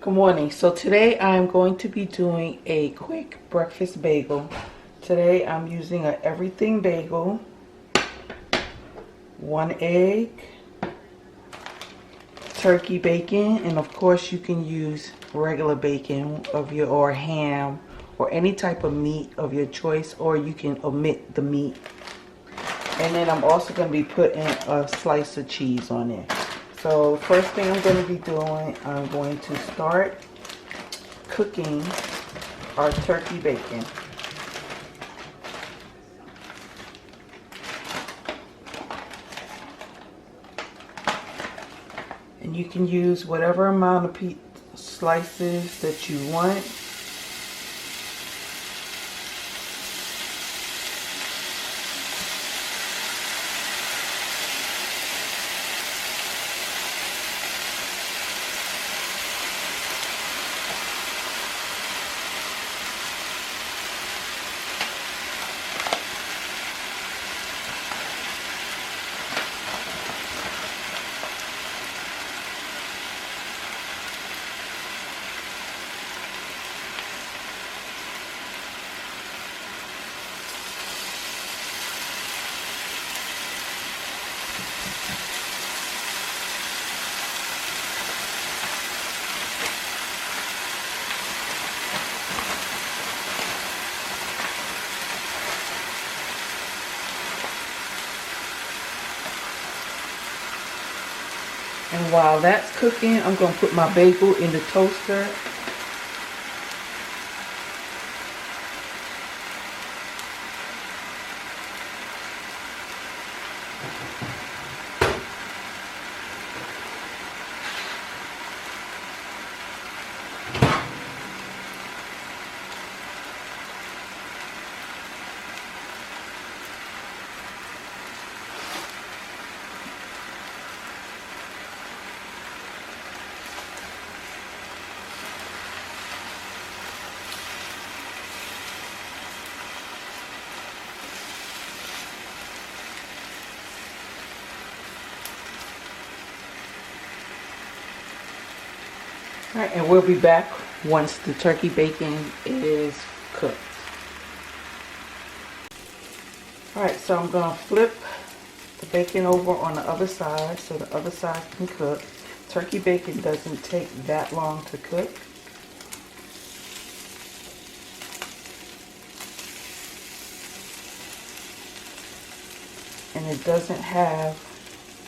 Good morning. So today I'm going to be doing a quick breakfast bagel. Today I'm using an everything bagel, 1 egg, turkey bacon, and of course you can use regular bacon of your or ham or any type of meat of your choice, or you can omit the meat. And then I'm also going to be putting a slice of cheese on it. So first thing I'm going to be doing, I'm going to start cooking our turkey bacon. And you can use whatever amount of slices that you want. And while that's cooking, I'm going to put my bagel in the toaster. Alright, and we'll be back once the turkey bacon is cooked. Alright, so I'm going to flip the bacon over on the other side so the other side can cook. Turkey bacon doesn't take that long to cook. And it doesn't have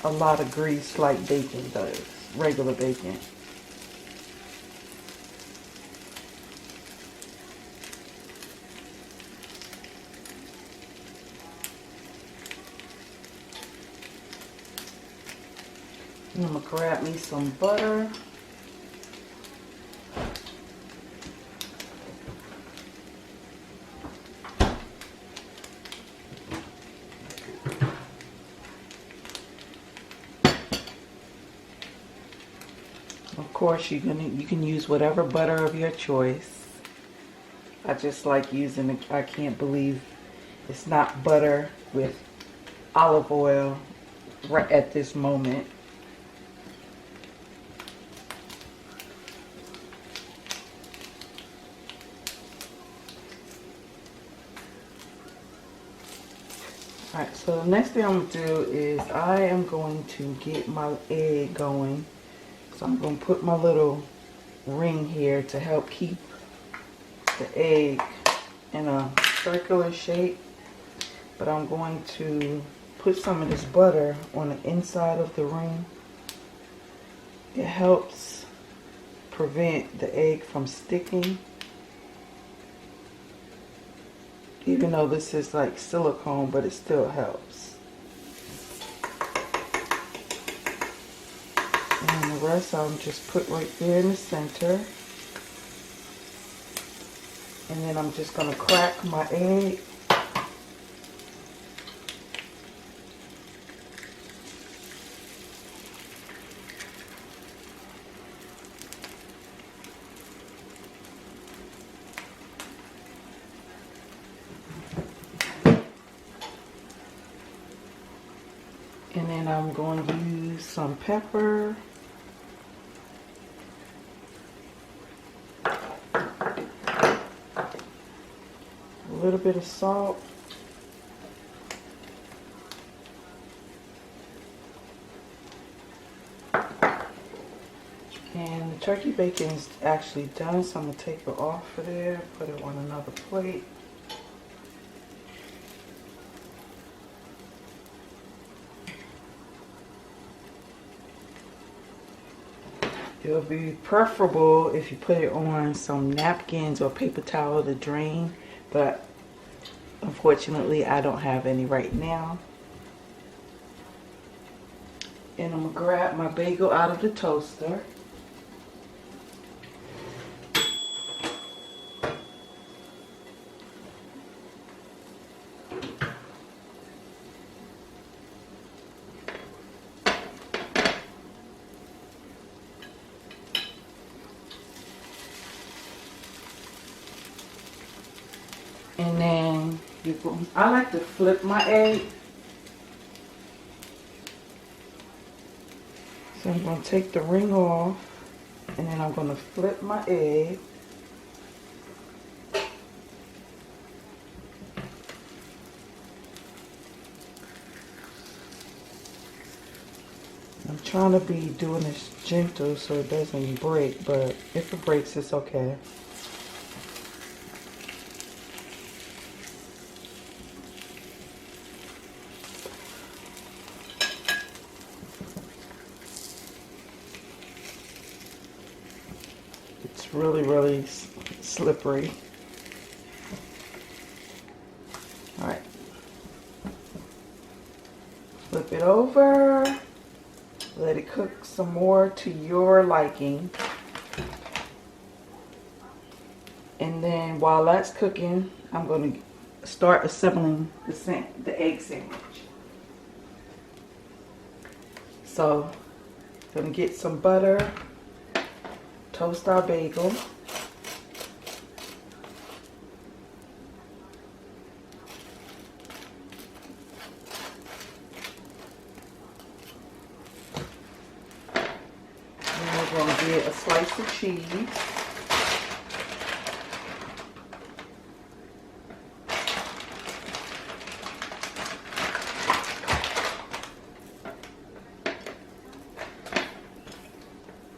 a lot of grease like bacon does, regular bacon. And I'm going to grab me some butter. Of course, you can use whatever butter of your choice. I just like using it. I can't believe it's not butter with olive oil right at this moment. Alright, so the next thing I'm going to do is I am going to get my egg going. So I'm going to put my little ring here to help keep the egg in a circular shape. But I'm going to put some of this butter on the inside of the ring. It helps prevent the egg from sticking. Even though this is like silicone, but it still helps. And the rest I'll just put right there in the center. And then I'm just going to crack my egg. And then I'm going to use some pepper. bit of salt. And the turkey bacon is actually done, so I'm going to take it off of there, put it on another plate. It would be preferable if you put it on some napkins or paper towel to drain, but unfortunately I don't have any right now. And I'm going to grab my bagel out of the toaster. And then I like to flip my egg. So I'm going to take the ring off, and then I'm going to flip my egg. I'm trying to be doing this gentle so it doesn't break, but if it breaks, it's okay. It's really slippery. All right. Flip it over. Let it cook some more to your liking. And then while that's cooking, I'm going to start assembling the egg sandwich. So, I'm going to get some butter, toast our bagel. We're going to get a slice of cheese.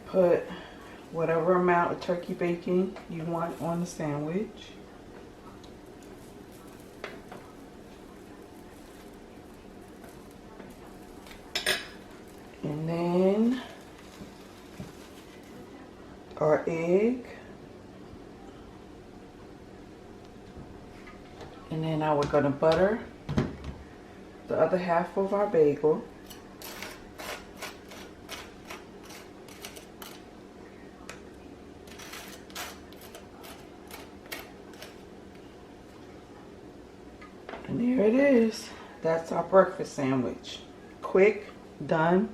Put whatever amount of turkey bacon you want on the sandwich. And then our egg. And then now we're going to butter the other half of our bagel. And there it is. That's our breakfast sandwich. Quick, done.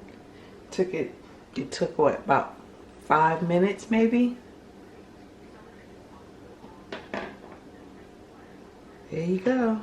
It took what, about 5 minutes maybe? There you go.